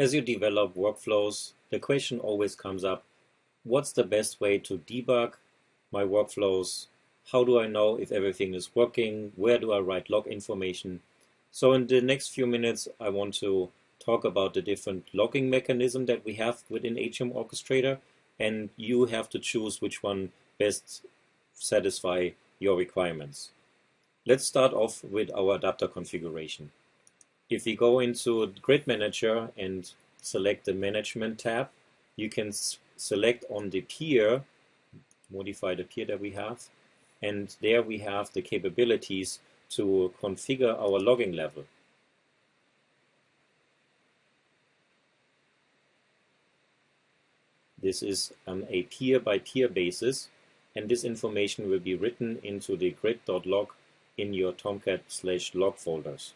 As you develop workflows, the question always comes up, what's the best way to debug my workflows? How do I know if everything is working? Where do I write log information? So in the next few minutes, I want to talk about the different logging mechanism that we have within HM Orchestrator, and you have to choose which one best satisfy your requirements. Let's start off with our adapter configuration. If we go into Grid Manager and select the Management tab, you can select on the peer, modify the peer that we have, and there we have the capabilities to configure our logging level. This is on a peer-by-peer basis, and this information will be written into the grid.log in your Tomcat/log folders.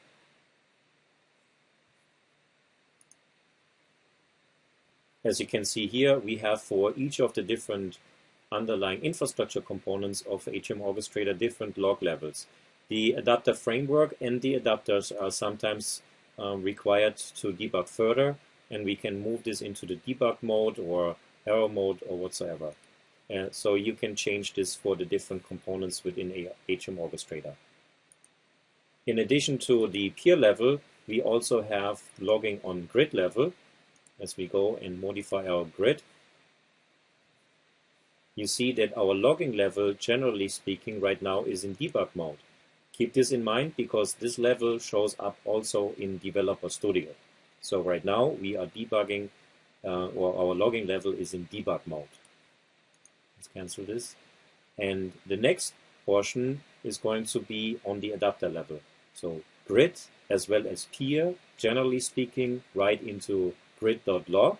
As you can see here, we have for each of the different underlying infrastructure components of HM Orchestrator different log levels. The adapter framework and the adapters are sometimes required to debug further, and we can move this into the debug mode or error mode or whatsoever. So you can change this for the different components within HM Orchestrator. In addition to the peer level, we also have logging on grid level. As we go and modify our grid, you see that our logging level, generally speaking, right now is in debug mode. Keep this in mind because this level shows up also in Developer Studio. So right now we are debugging, or our logging level is in debug mode. Let's cancel this. And the next portion is going to be on the adapter level. So grid as well as peer, generally speaking, right into grid.log.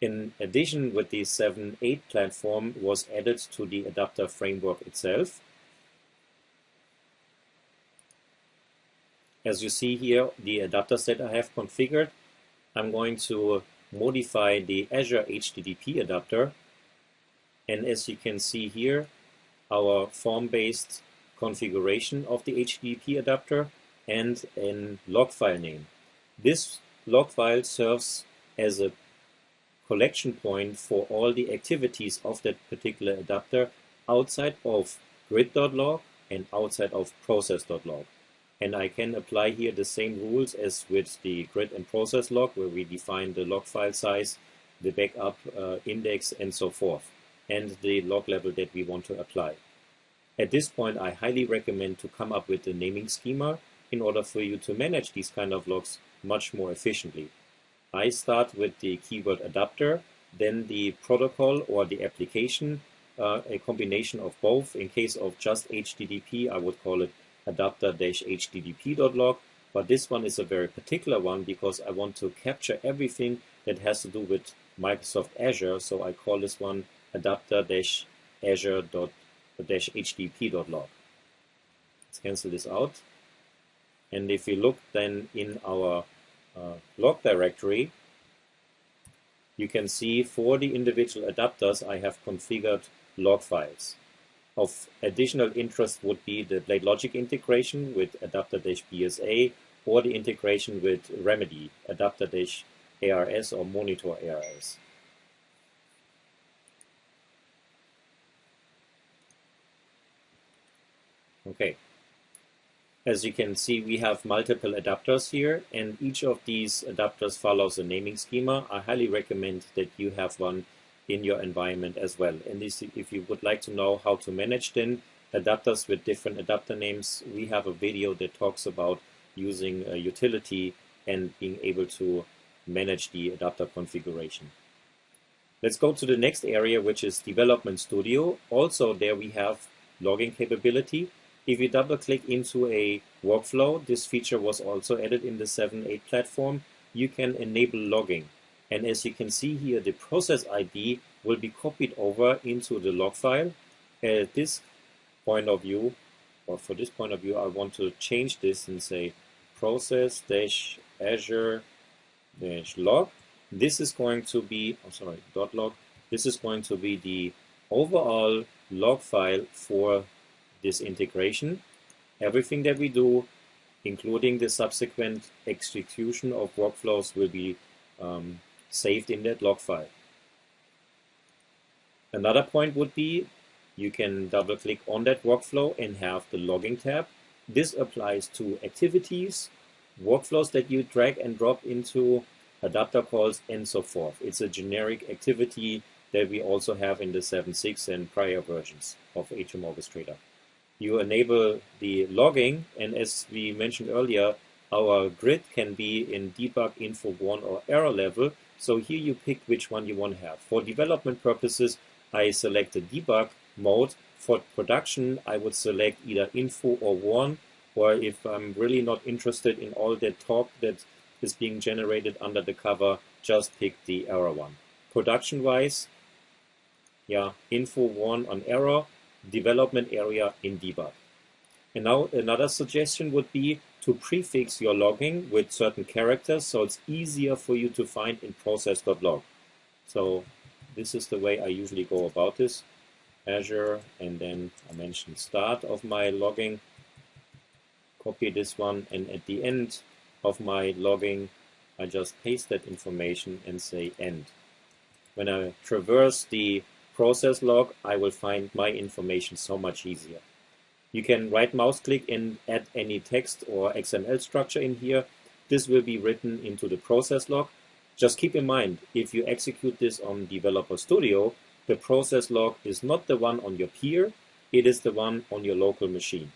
In addition, with the 7.8 platform was added to the adapter framework itself. As you see here, the adapters that I have configured, I'm going to modify the Azure HTTP adapter. And as you can see here, our form-based configuration of the HTTP adapter and a log file name. This log file serves as a collection point for all the activities of that particular adapter outside of grid.log and outside of process.log. And I can apply here the same rules as with the grid and process log, where we define the log file size, the backup index, and so forth, and the log level that we want to apply. At this point, I highly recommend to come up with the naming schema in order for you to manage these kind of logs much more efficiently. I start with the keyword adapter, then the protocol or the application, a combination of both. In case of just HTTP, I would call it adapter-http.log, but this one is a very particular one because I want to capture everything that has to do with Microsoft Azure, so I call this one adapter-azure.htp.log. Let's cancel this out. And if we look then in our log directory, you can see for the individual adapters I have configured log files. Of additional interest would be the Blade Logic integration with adapter-BSA or the integration with Remedy, adapter-ARS or monitor ARS. Okay. As you can see, we have multiple adapters here, and each of these adapters follows a naming schema. I highly recommend that you have one in your environment as well. And if you would like to know how to manage then adapters with different adapter names, we have a video that talks about using a utility and being able to manage the adapter configuration. Let's go to the next area, which is Development Studio. Also there we have logging capability. If you double click into a workflow, this feature was also added in the 7.8 platform, you can enable logging. And as you can see here, the process ID will be copied over into the log file. At this point of view, or for this point of view, I want to change this and say process-azure-log. This is going to be, .log. This is going to be the overall log file for this integration. Everything that we do, including the subsequent execution of workflows, will be saved in that log file. Another point would be you can double click on that workflow and have the logging tab. This applies to activities, workflows that you drag and drop into, adapter calls, and so forth. It's a generic activity that we also have in the 7.6 and prior versions of HM Orchestrator. You enable the logging, and as we mentioned earlier, our grid can be in debug, info 1, or error level. So here you pick which one you want to have. For development purposes, I select the debug mode. For production, I would select either info or 1, or if I'm really not interested in all that talk that is being generated under the cover, just pick the error one. Production-wise, info 1 on error, development area in debug. And now another suggestion would be to prefix your logging with certain characters so it's easier for you to find in process.log. So this is the way I usually go about this. Azure, and then I mentioned start of my logging. Copy this one, and at the end of my logging, I just paste that information and say end. When I traverse the process log, I will find my information so much easier. You can right mouse click and add any text or XML structure in here. This will be written into the process log. Just keep in mind, if you execute this on Developer Studio, the process log is not the one on your peer, it is the one on your local machine.